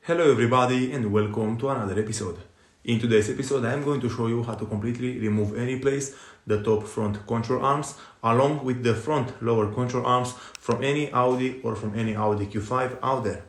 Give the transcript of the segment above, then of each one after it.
Hello everybody and welcome to another episode. In today's episode I am going to show you how to completely remove and replace the top front control arms along with the front lower control arms from any Audi or from any Audi Q5 out there.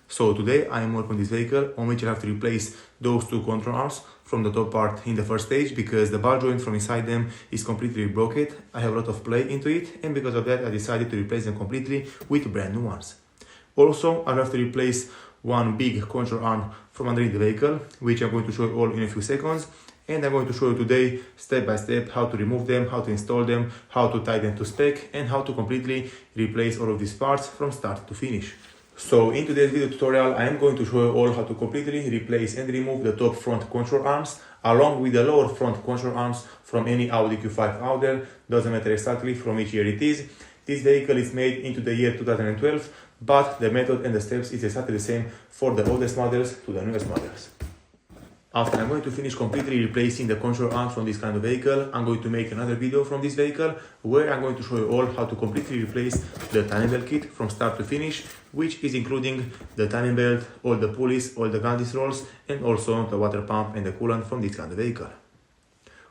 So today I am working on this vehicle on which I have to replace those two control arms from the top part in the first stage because the ball joint from inside them is completely broken. I have a lot of play into it and because of that I decided to replace them completely with brand new ones. Also I have to replace one big control arm from underneath the vehicle, which I'm going to show you all in a few seconds. And I'm going to show you today, step by step, how to remove them, how to install them, how to tie them to spec, and how to completely replace all of these parts from start to finish. So in today's video tutorial, I am going to show you all how to completely replace and remove the top front control arms, along with the lower front control arms from any Audi Q5 out there. Doesn't matter exactly from which year it is. This vehicle is made into the year 2012, but the method and the steps is exactly the same for the oldest models to the newest models. After I'm going to finish completely replacing the control arms from this kind of vehicle, I'm going to make another video from this vehicle where I'm going to show you all how to completely replace the timing belt kit from start to finish, which is including the timing belt, all the pulleys, all the gun rolls, and also the water pump and the coolant from this kind of vehicle.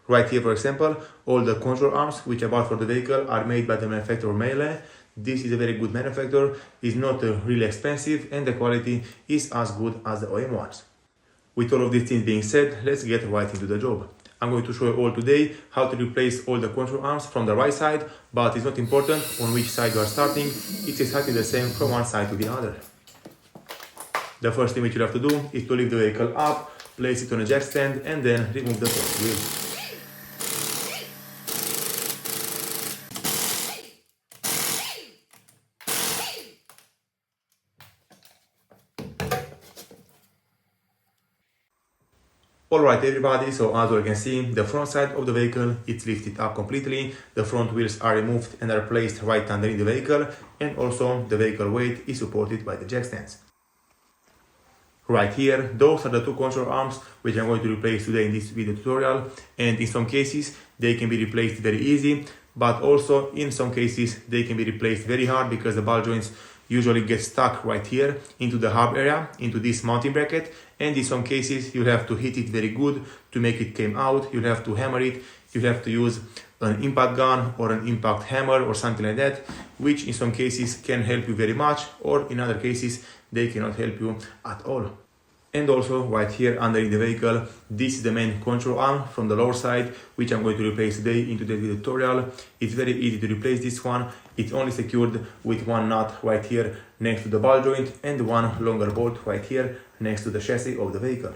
Right here, for example, all the control arms which I bought for the vehicle are made by the manufacturer Melee. This is a very good manufacturer, it's not really expensive, and the quality is as good as the OEM ones. With all of these things being said, let's get right into the job. I'm going to show you all today how to replace all the control arms from the right side, but it's not important on which side you are starting, it's exactly the same from one side to the other. The first thing which you have to do is to lift the vehicle up, place it on a jack stand, and then remove the front wheel. Alright everybody, so as you can see, the front side of the vehicle it's lifted up completely, the front wheels are removed and are placed right underneath the vehicle, and also the vehicle weight is supported by the jack stands. Right here, those are the two control arms which I'm going to replace today in this video tutorial, and in some cases they can be replaced very easy, but also in some cases they can be replaced very hard because the ball joints usually get stuck right here into the hub area, into this mounting bracket, and in some cases you'll have to hit it very good to make it come out, you'll have to hammer it, you'll have to use an impact gun or an impact hammer or something like that, which in some cases can help you very much, or in other cases they cannot help you at all. And also right here underneath the vehicle, this is the main control arm from the lower side, which I'm going to replace today in today's video tutorial. It's very easy to replace this one. It's only secured with one nut right here next to the ball joint and one longer bolt right here next to the chassis of the vehicle.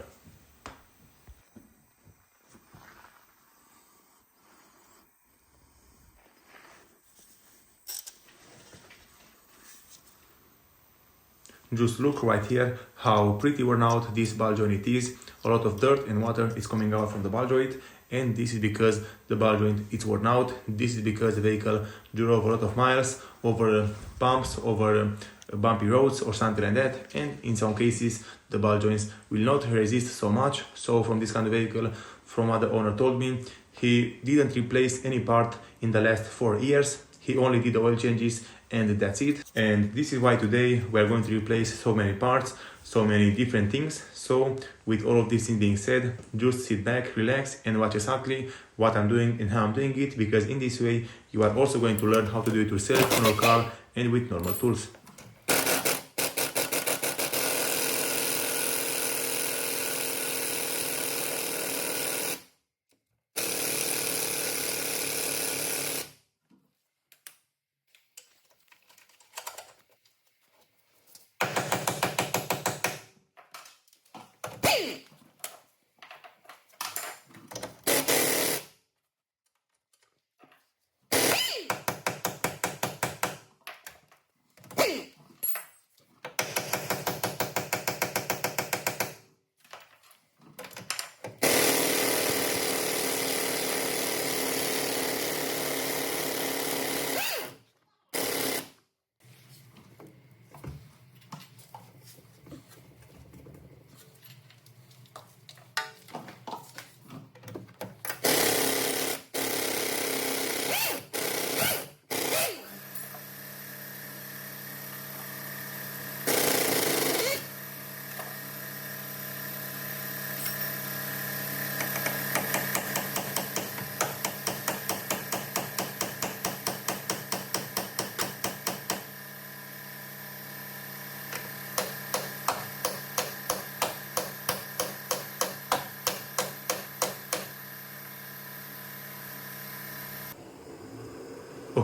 Just look right here how pretty worn out this ball joint is. A lot of dirt and water is coming out from the ball joint, and this is because the ball joint is worn out. This is because the vehicle drove a lot of miles over bumps, over bumpy roads or something like that, and in some cases the ball joints will not resist so much. So from this kind of vehicle, from what the owner told me, he didn't replace any part in the last 4 years. He only did the oil changes and that's it. And this is why today we are going to replace so many parts, so many different things. So with all of this things being said, just sit back, relax and watch exactly what I'm doing and how I'm doing it, because in this way you are also going to learn how to do it yourself on your car and with normal tools.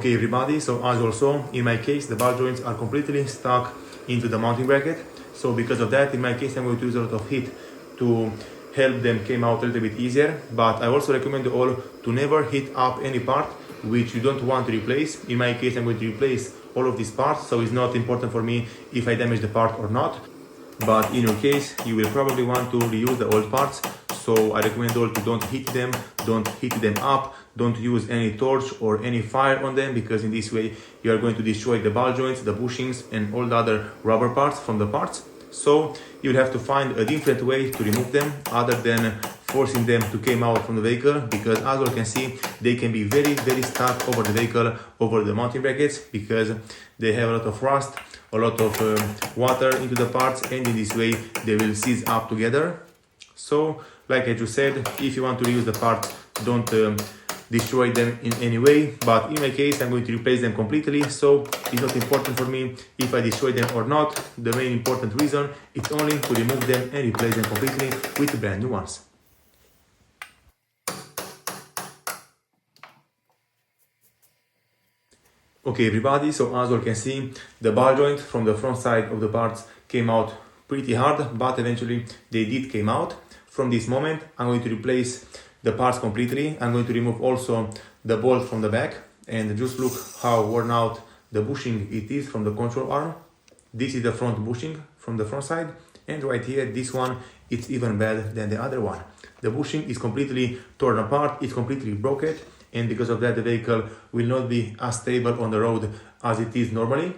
Okay everybody, so as also in my case the ball joints are completely stuck into the mounting bracket. So because of that, in my case I'm going to use a lot of heat to help them come out a little bit easier. But I also recommend you all to never heat up any part which you don't want to replace. In my case I'm going to replace all of these parts, so it's not important for me if I damage the part or not. But in your case you will probably want to reuse the old parts, so I recommend all to don't heat them up, don't use any torch or any fire on them, because in this way you are going to destroy the ball joints, the bushings and all the other rubber parts from the parts. So you'll have to find a different way to remove them other than forcing them to come out from the vehicle, because as you can see they can be very stuck over the vehicle, over the mounting brackets, because they have a lot of rust, a lot of water into the parts, and in this way they will seize up together. So like I just said, if you want to reuse the parts, don't destroy them in any way, but in my case I'm going to replace them completely, so it's not important for me if I destroy them or not. The main important reason is only to remove them and replace them completely with brand new ones. Okay everybody, so as you can see the ball joint from the front side of the parts came out pretty hard, but eventually they did came out. From this moment I'm going to replace the parts completely. I'm going to remove also the bolt from the back, and just look how worn out the bushing it is from the control arm. This is the front bushing from the front side, and right here this one, it's even better than the other one. The bushing is completely torn apart, it's completely broken, and because of that the vehicle will not be as stable on the road as it is normally.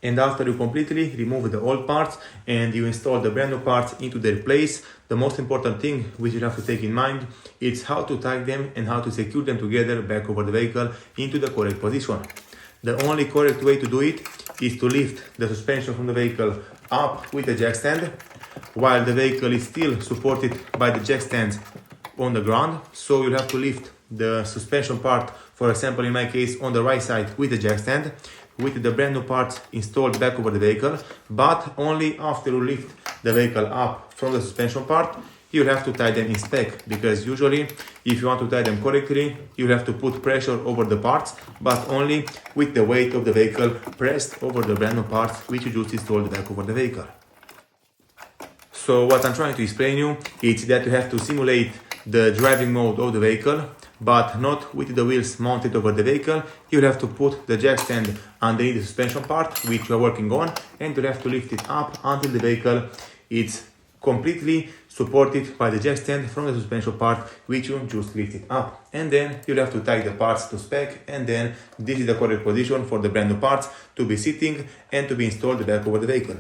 And after you completely remove the old parts and you install the brand new parts into their place, the most important thing which you have to take in mind is how to tie them and how to secure them together back over the vehicle into the correct position. The only correct way to do it is to lift the suspension from the vehicle up with the jack stand while the vehicle is still supported by the jack stands on the ground. So you have to lift the suspension part, for example in my case on the right side with the jack stand, with the brand new parts installed back over the vehicle, but only after you lift the vehicle up from the suspension part you have to tie them in spec, because usually if you want to tie them correctly you have to put pressure over the parts, but only with the weight of the vehicle pressed over the brand new parts which you just installed back over the vehicle. So what I'm trying to explain you is that you have to simulate the driving mode of the vehicle, but not with the wheels mounted over the vehicle. You'll have to put the jack stand underneath the suspension part which you are working on, and you'll have to lift it up until the vehicle is completely supported by the jack stand from the suspension part which you just lifted up. And then you'll have to tie the parts to spec, and then this is the correct position for the brand new parts to be sitting and to be installed back over the vehicle.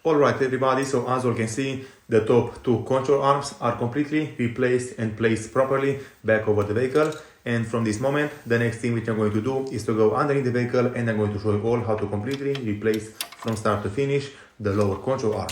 Alright everybody, so as you can see, the top two control arms are completely replaced and placed properly back over the vehicle. And from this moment, the next thing which I'm going to do is to go underneath the vehicle and I'm going to show you all how to completely replace from start to finish the lower control arm.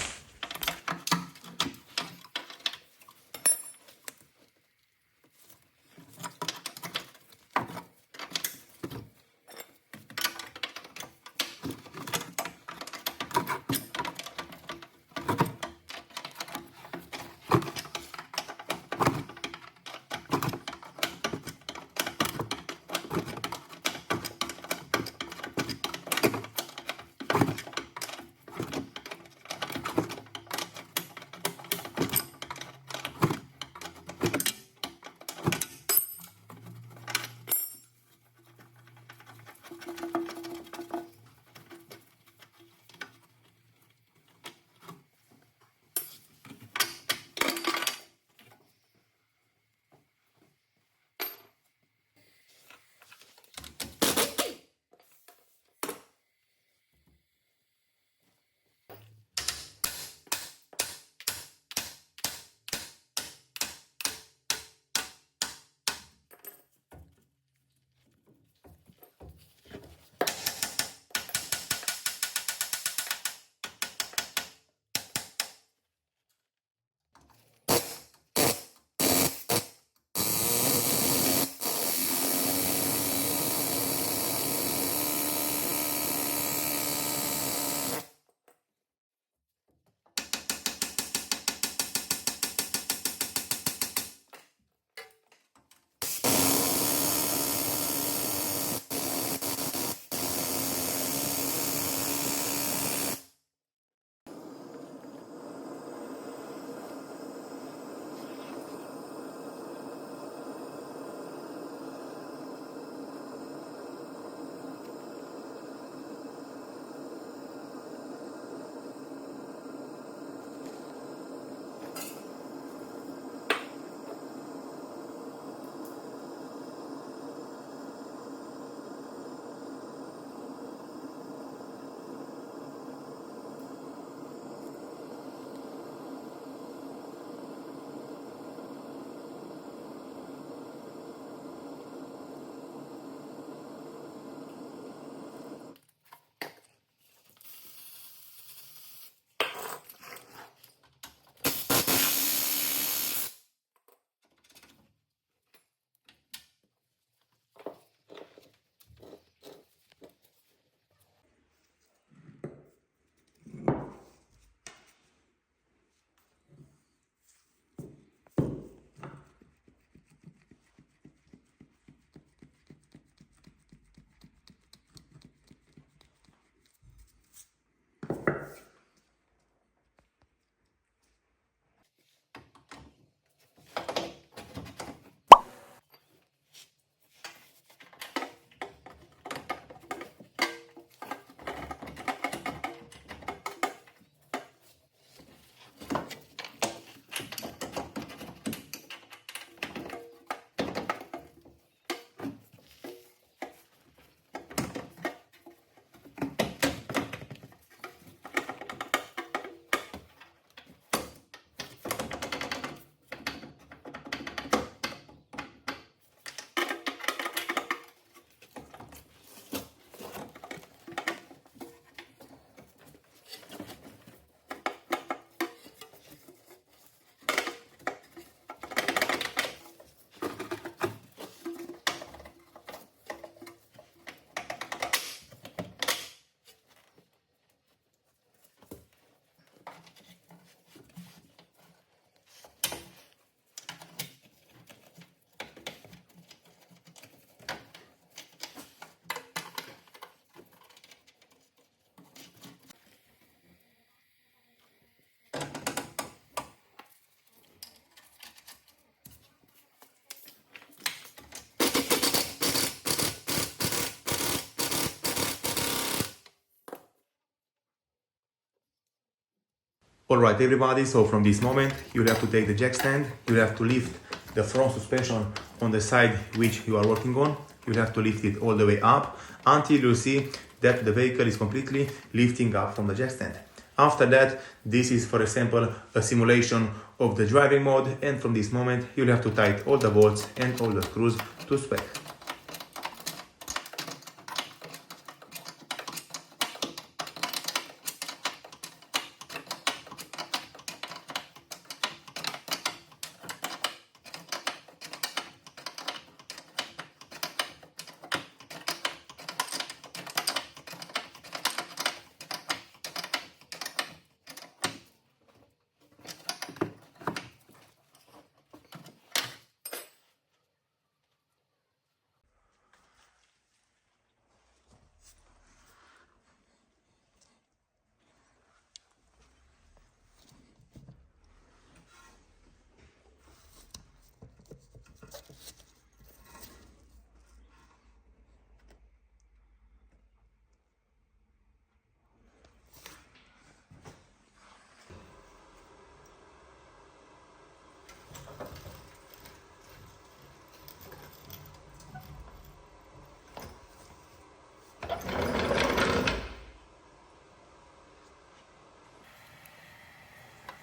Alright everybody, so from this moment you have to take the jack stand, you have to lift the front suspension on the side which you are working on, you have to lift it all the way up until you see that the vehicle is completely lifting up from the jack stand. After that, this is, for example, a simulation of the driving mode, and from this moment you'll have to tighten all the bolts and all the screws to spec.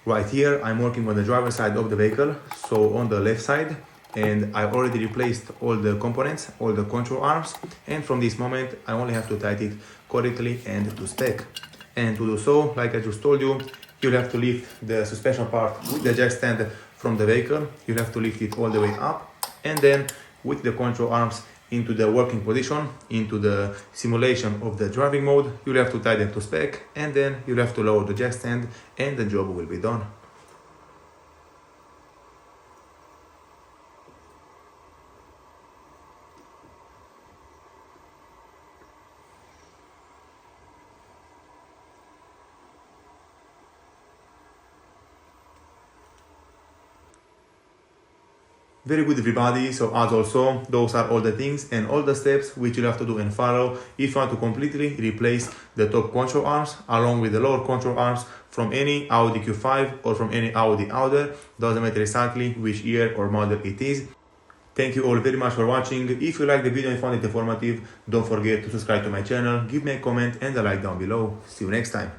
Right here, I'm working on the driver's side of the vehicle, so on the left side, and I already replaced all the components, all the control arms, and from this moment, I only have to tighten it correctly and to spec. And to do so, like I just told you, you'll have to lift the suspension part with the jack stand from the vehicle, you'll have to lift it all the way up, and then with the control arms into the working position, into the simulation of the driving mode, you'll have to tie them to spec, and then you'll have to lower the jack stand, and the job will be done. Very good, everybody. So as also, those are all the things and all the steps which you'll have to do and follow if you want to completely replace the top control arms along with the lower control arms from any AUDI Q5 or from any Audi Outer. Doesn't matter exactly which year or model it is. Thank you all very much for watching. If you liked the video and found it informative, don't forget to subscribe to my channel, give me a comment and a like down below. See you next time.